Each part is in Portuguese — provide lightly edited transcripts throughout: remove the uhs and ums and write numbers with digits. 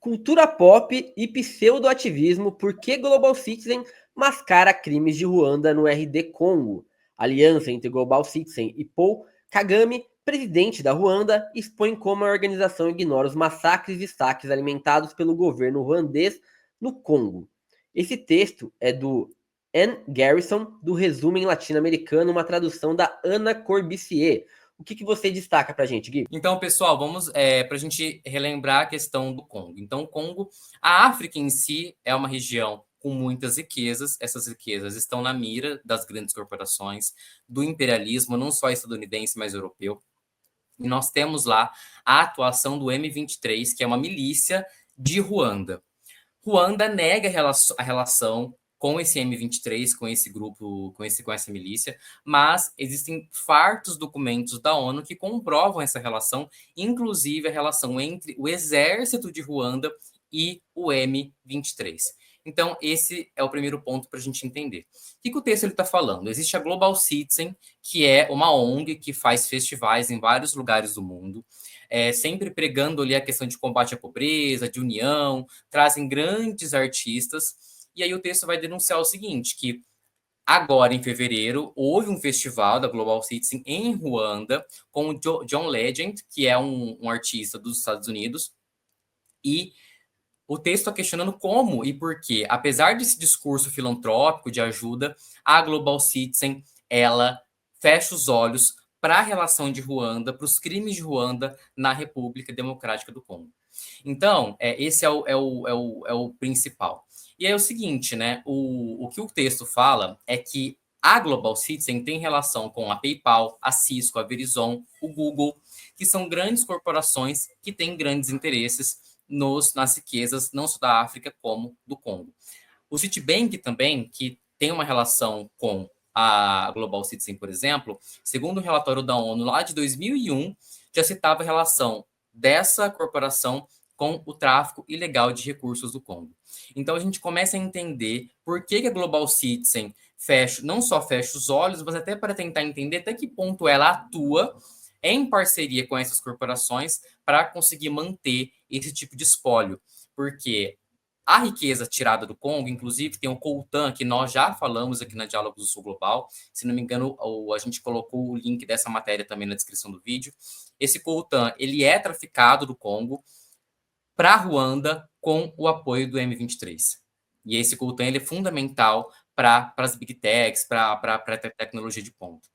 Cultura pop e pseudo-ativismo, por que Global Citizen mascara crimes de Ruanda no RD Congo. Aliança entre Global Citizen e Paul Kagame, presidente da Ruanda, expõe como a organização ignora os massacres e saques alimentados pelo governo ruandês no Congo. Esse texto é do Ann Garrison, do Resumo Latino-Americano, uma tradução da Ana Corbissier. O que você destaca pra gente, Gui? Então, pessoal, vamos para a gente relembrar a questão do Congo. Então, o Congo, a África em si é uma região com muitas riquezas. Essas riquezas estão na mira das grandes corporações, do imperialismo, não só estadunidense, mas europeu. E nós temos lá a atuação do M23, que é uma milícia de Ruanda. Ruanda nega a relação com esse M23, com esse grupo, com essa milícia, mas existem fartos documentos da ONU que comprovam essa relação, inclusive a relação entre o exército de Ruanda e o M23. Então, esse é o primeiro ponto para a gente entender. O que o texto está falando? Existe a Global Citizen, que é uma ONG que faz festivais em vários lugares do mundo, sempre pregando ali a questão de combate à pobreza, de união, trazem grandes artistas. E aí o texto vai denunciar o seguinte, que agora, em fevereiro, houve um festival da Global Citizen em Ruanda com o John Legend, que é um artista dos Estados Unidos, e o texto está questionando como e por quê. Apesar desse discurso filantrópico de ajuda, a Global Citizen, ela fecha os olhos para a relação de Ruanda, para os crimes de Ruanda na República Democrática do Congo. Então, esse é o principal. E aí é o seguinte, né? O que o texto fala é que a Global Citizen tem relação com a PayPal, a Cisco, a Verizon, o Google, que são grandes corporações que têm grandes interesses nas riquezas, não só da África, como do Congo. O Citibank também, que tem uma relação com a Global Citizen, por exemplo, segundo o relatório da ONU lá de 2001, já citava a relação dessa corporação com o tráfico ilegal de recursos do Congo. Então a gente começa a entender por que a Global Citizen não só fecha os olhos, mas até para tentar entender até que ponto ela atua em parceria com essas corporações para conseguir manter esse tipo de espólio. Porque a riqueza tirada do Congo, inclusive, tem o coltan, que nós já falamos aqui na Diálogos do Sul Global. Se não me engano, a gente colocou o link dessa matéria também na descrição do vídeo. Esse coltan, ele é traficado do Congo para Ruanda com o apoio do M23. E esse coltan ele é fundamental para as big techs, para a tecnologia de ponta.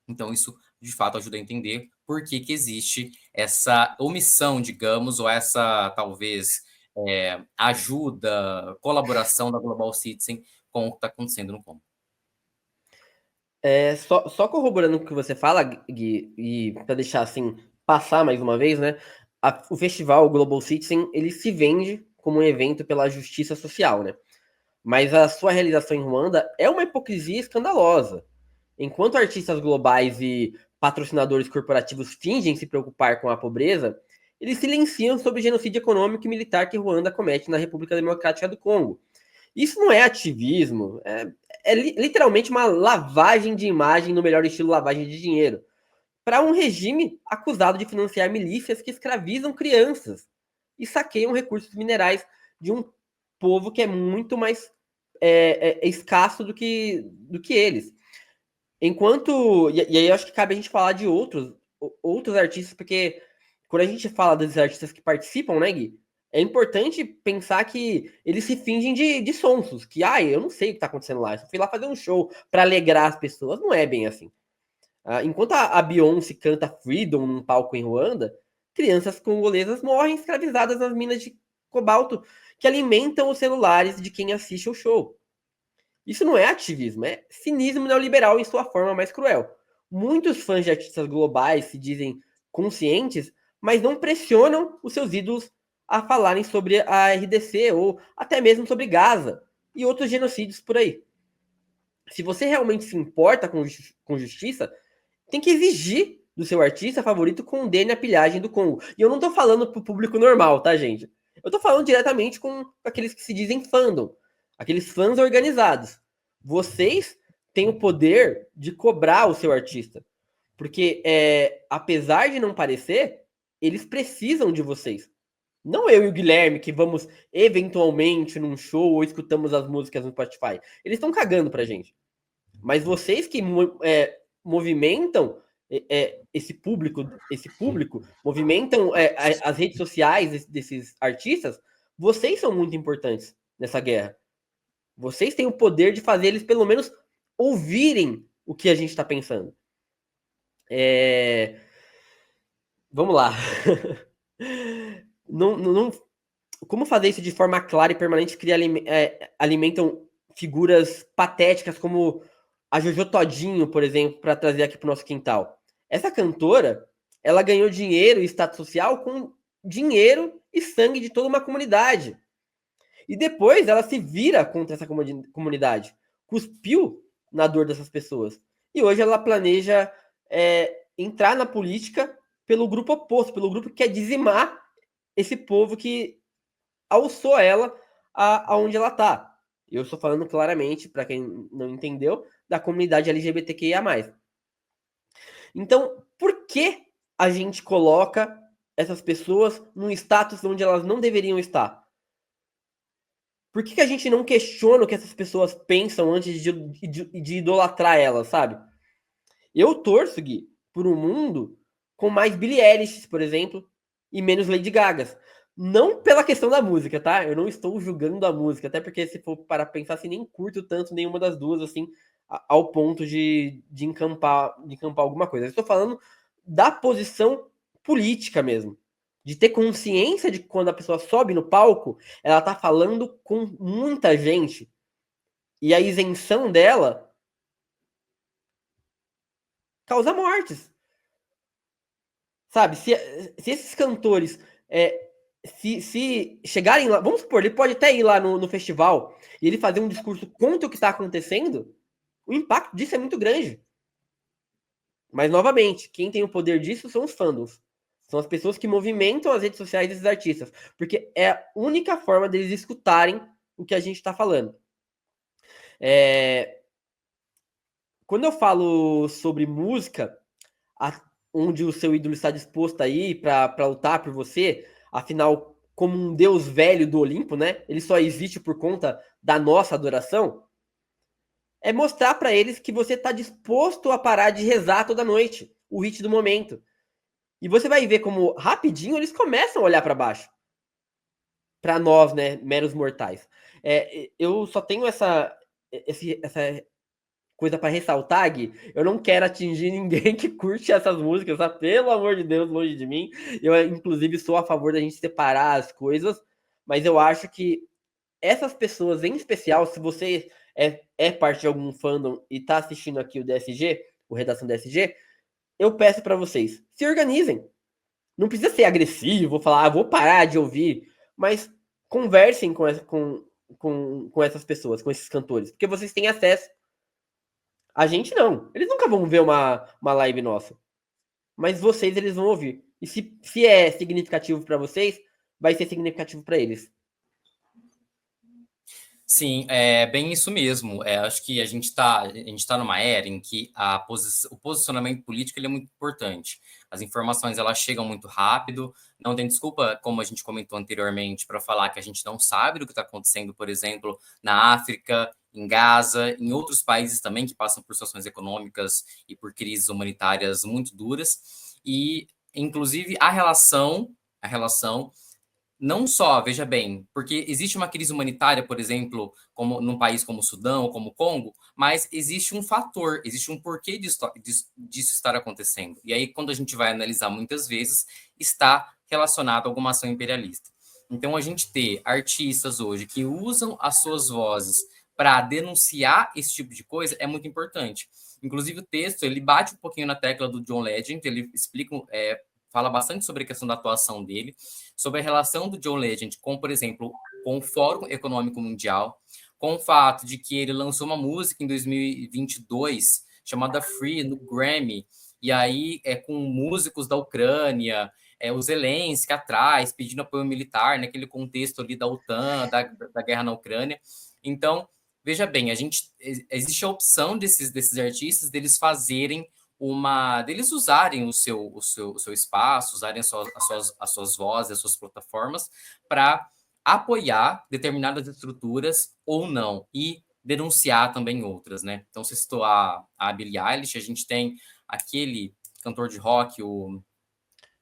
Então, isso, de fato, ajuda a entender por que existe essa omissão, digamos, ou essa, talvez, ajuda, colaboração da Global Citizen com o que está acontecendo no Congo. Só corroborando o que você fala, Gui, e para deixar assim, passar mais uma vez, né? O festival Global Citizen, ele se vende como um evento pela justiça social, né? Mas a sua realização em Ruanda é uma hipocrisia escandalosa. Enquanto artistas globais e patrocinadores corporativos fingem se preocupar com a pobreza, eles silenciam sobre o genocídio econômico e militar que Ruanda comete na República Democrática do Congo. Isso não é ativismo, é literalmente uma lavagem de imagem no melhor estilo lavagem de dinheiro, para um regime acusado de financiar milícias que escravizam crianças e saqueiam recursos minerais de um povo que é muito mais escasso do que eles. Enquanto. E aí eu acho que cabe a gente falar de outros artistas, porque quando a gente fala dos artistas que participam, né, Gui? É importante pensar que eles se fingem de sonsos, que, eu não sei o que tá acontecendo lá, eu só fui lá fazer um show para alegrar as pessoas. Não é bem assim. Enquanto a Beyoncé canta Freedom num palco em Ruanda, crianças congolesas morrem escravizadas nas minas de cobalto que alimentam os celulares de quem assiste o show. Isso não é ativismo, é cinismo neoliberal em sua forma mais cruel. Muitos fãs de artistas globais se dizem conscientes, mas não pressionam os seus ídolos a falarem sobre a RDC ou até mesmo sobre Gaza e outros genocídios por aí. Se você realmente se importa com justiça, tem que exigir do seu artista favorito condene a pilhagem do Congo. E eu não tô falando pro público normal, tá, gente? Eu tô falando diretamente com aqueles que se dizem fandom, aqueles fãs organizados. Vocês têm o poder de cobrar o seu artista. Porque, apesar de não parecer, eles precisam de vocês. Não eu e o Guilherme, que vamos eventualmente num show ou escutamos as músicas no Spotify. Eles estão cagando pra gente. Mas vocês que movimentam esse público, movimentam as redes sociais desses artistas, vocês são muito importantes nessa guerra. Vocês têm o poder de fazer eles, pelo menos, ouvirem o que a gente está pensando. Vamos lá. Não, como fazer isso de forma clara e permanente que alimentam figuras patéticas como a Jojo Todinho, por exemplo, para trazer aqui para o nosso quintal. Essa cantora, ela ganhou dinheiro e status social com dinheiro e sangue de toda uma comunidade. E depois ela se vira contra essa comunidade. Cuspiu na dor dessas pessoas. E hoje ela planeja entrar na política pelo grupo oposto, pelo grupo que quer dizimar esse povo que alçou ela aonde ela está. Eu estou falando claramente, para quem não entendeu, da comunidade LGBTQIA+. Então, por que a gente coloca essas pessoas num status onde elas não deveriam estar? Por que a gente não questiona o que essas pessoas pensam antes de idolatrar elas, sabe? Eu torço, Gui, por um mundo com mais Billie Eilish, por exemplo, e menos Lady Gaga. Não pela questão da música, tá? Eu não estou julgando a música, até porque se for para pensar assim, nem curto tanto nenhuma das duas, assim, ao ponto de encampar alguma coisa. Eu estou falando da posição política mesmo. De ter consciência de que quando a pessoa sobe no palco, ela tá falando com muita gente. E a isenção dela causa mortes. Sabe? Se esses cantores se chegarem lá, vamos supor, ele pode até ir lá no festival e ele fazer um discurso contra o que está acontecendo, o impacto disso é muito grande. Mas, novamente, quem tem o poder disso são os fandoms. São as pessoas que movimentam as redes sociais desses artistas. Porque é a única forma deles escutarem o que a gente está falando. Quando eu falo sobre música, onde o seu ídolo está disposto aí para lutar por você, afinal, como um deus velho do Olimpo, né? Ele só existe por conta da nossa adoração. É mostrar para eles que você está disposto a parar de rezar toda noite, o hit do momento. E você vai ver como rapidinho eles começam a olhar para baixo. Para nós, né, meros mortais. Eu só tenho essa coisa para ressaltar, Gui. Eu não quero atingir ninguém que curte essas músicas, tá? Pelo amor de Deus, longe de mim. Eu, inclusive, sou a favor da gente separar as coisas, mas eu acho que essas pessoas, em especial, se você é parte de algum fandom e tá assistindo aqui o DSG, o Redação DSG, eu peço para vocês, se organizem. Não precisa ser agressivo, falar, vou parar de ouvir, mas conversem com essas pessoas, com esses cantores, porque vocês têm acesso. A gente não. Eles nunca vão ver uma live nossa. Mas vocês, eles vão ouvir. E se é significativo para vocês, vai ser significativo para eles. Sim, é bem isso mesmo. Acho que a gente tá numa era em que o posicionamento político ele é muito importante. As informações elas chegam muito rápido, não tem desculpa, como a gente comentou anteriormente, para falar que a gente não sabe do que está acontecendo, por exemplo, na África, em Gaza, em outros países também que passam por situações econômicas e por crises humanitárias muito duras. E, inclusive, a relação não só, veja bem, porque existe uma crise humanitária, por exemplo, como num país como o Sudão ou como o Congo, mas existe um fator, existe um porquê disso estar acontecendo. E aí, quando a gente vai analisar muitas vezes, está relacionado a alguma ação imperialista. Então, a gente ter artistas hoje que usam as suas vozes para denunciar esse tipo de coisa é muito importante. Inclusive, o texto, ele bate um pouquinho na tecla do John Legend, ele explica, fala bastante sobre a questão da atuação dele, sobre a relação do John Legend com, por exemplo, com o Fórum Econômico Mundial, com o fato de que ele lançou uma música em 2022 chamada Free no Grammy, e aí com músicos da Ucrânia, o Zelensky atrás, pedindo apoio militar, naquele contexto ali da OTAN, da guerra na Ucrânia. Então, veja bem, existe a opção desses artistas deles fazerem deles usarem o seu espaço, usarem as suas vozes, as suas plataformas para apoiar determinadas estruturas ou não, e denunciar também outras, né? Então, você citou a Billie Eilish, a gente tem aquele cantor de rock, o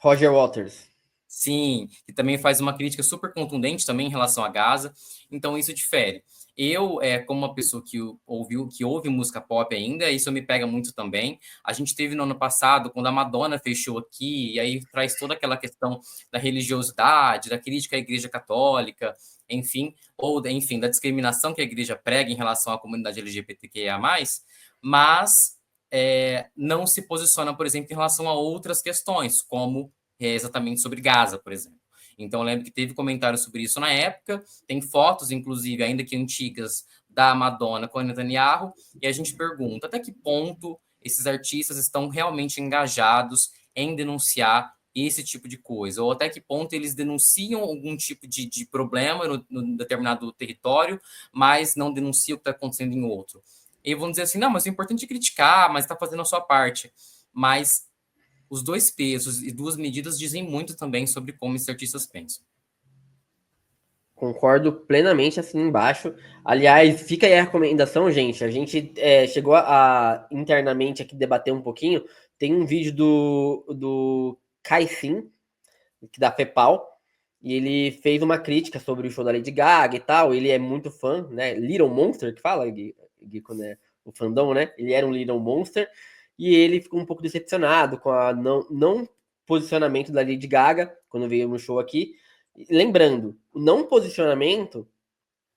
Roger Waters. Sim, que também faz uma crítica super contundente também em relação a Gaza. Então isso difere. Eu, como uma pessoa que ouve música pop ainda, isso me pega muito também. A gente teve no ano passado, quando a Madonna fechou aqui, e aí traz toda aquela questão da religiosidade, da crítica à Igreja Católica, enfim, enfim, da discriminação que a igreja prega em relação à comunidade LGBTQIA+, mas não se posiciona, por exemplo, em relação a outras questões, como exatamente sobre Gaza, por exemplo. Então, eu lembro que teve comentários sobre isso na época, tem fotos, inclusive, ainda que antigas, da Madonna com a Netanyahu, e a gente pergunta até que ponto esses artistas estão realmente engajados em denunciar esse tipo de coisa, ou até que ponto eles denunciam algum tipo de problema no determinado território, mas não denunciam o que está acontecendo em outro. E vão dizer assim, não, mas é importante criticar, mas está fazendo a sua parte. Mas os dois pesos e duas medidas dizem muito também sobre como esses artistas pensam. Concordo plenamente assim embaixo. Aliás, fica aí a recomendação, gente. A gente chegou a internamente aqui debater um pouquinho. Tem um vídeo do Caicin, que da FEPAL, e ele fez uma crítica sobre o show da Lady Gaga e tal. Ele é muito fã, né? Little Monster, que fala, Gui, quando é o fandom, né? Ele era um Little Monster, e ele ficou um pouco decepcionado com a não posicionamento da Lady Gaga quando veio no show aqui. Lembrando, o não posicionamento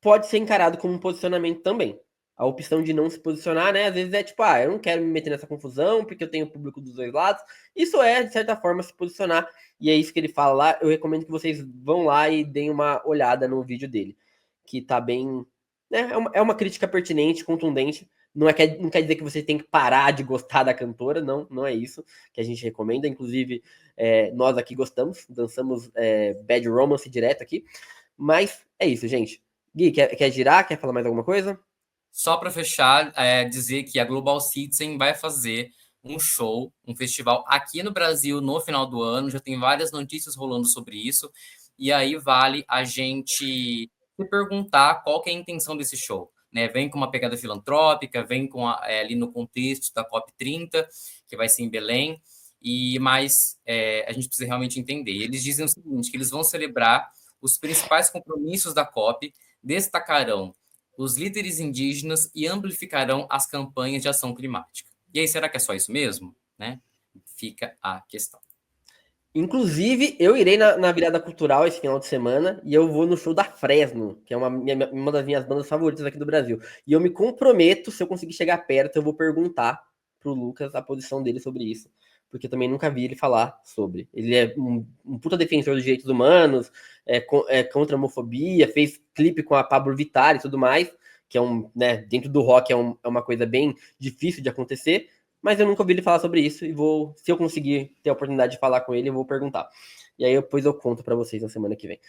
pode ser encarado como um posicionamento também. A opção de não se posicionar, né? Às vezes é tipo, eu não quero me meter nessa confusão porque eu tenho público dos dois lados. Isso é, de certa forma, se posicionar. E é isso que ele fala lá. Eu recomendo que vocês vão lá e deem uma olhada no vídeo dele. Que tá bem. Né, é uma crítica pertinente, contundente. Não quer dizer que você tem que parar de gostar da cantora, não é isso que a gente recomenda. Inclusive, nós aqui gostamos, dançamos Bad Romance direto aqui. Mas é isso, gente. Gui, quer girar? Quer falar mais alguma coisa? Só para fechar, dizer que a Global Citizen vai fazer um show, um festival aqui no Brasil no final do ano. Já tem várias notícias rolando sobre isso. E aí vale a gente se perguntar qual que é a intenção desse show. Né? Vem com uma pegada filantrópica, vem com ali no contexto da COP30, que vai ser em Belém. Mas a gente precisa realmente entender. Eles dizem o seguinte, que eles vão celebrar os principais compromissos da COP, destacarão os líderes indígenas e amplificarão as campanhas de ação climática. E aí, será que é só isso mesmo? Né? Fica a questão. Inclusive, eu irei na virada cultural esse final de semana e eu vou no show da Fresno, que é uma das minhas bandas favoritas aqui do Brasil. E eu me comprometo, se eu conseguir chegar perto, eu vou perguntar pro Lucas a posição dele sobre isso, porque eu também nunca vi ele falar sobre. Ele é um puta defensor dos direitos humanos, é contra a homofobia, fez clipe com a Pablo Vittar e tudo mais, que né, dentro do rock é uma coisa bem difícil de acontecer, mas eu nunca ouvi ele falar sobre isso e se eu conseguir ter a oportunidade de falar com ele, eu vou perguntar. E aí depois eu conto para vocês na semana que vem.